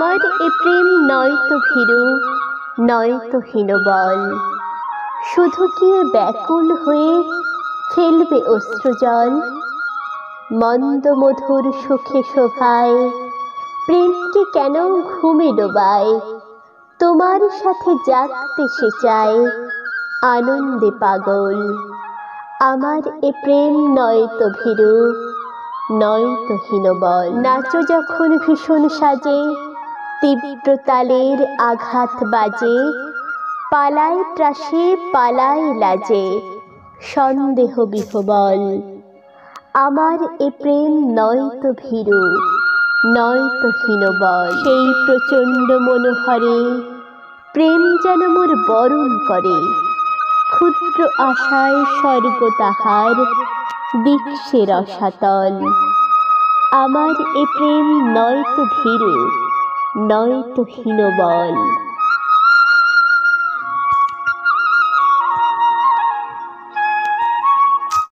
আমার এ প্রেম নয়তো ভীরু, নয়তো হীনবল, শুধু কি এ ব্যাকুল হয়ে ফেলবে অশ্রুজল। মন্দ মধুর সুখে শোভায় প্রেমকে কেন ঘুমে ডোবায়, তোমার সাথে জাগতে সে চায় আনন্দে পাগল। আমার এ প্রেম নয়তো ভীরু, নয়তো হীনবল। নাচো যখন ভীষণ সাজে, তীব্র তালের আঘাত বাজে, পালায় ত্রাসে পালায় লাজে, সন্দেহ বিহ্বল। আমার এ প্রেম নয়তো ভীরু, নয়তো হীনবল। সেই প্রচণ্ড মনোহরে প্রেম যেন মোর বরণ করে, ক্ষুদ্র আশায় স্বর্গ তাহার দিক্সে রসাতল। আমার এ প্রেম নয়তো ভীরু, নয়তো হীনবল।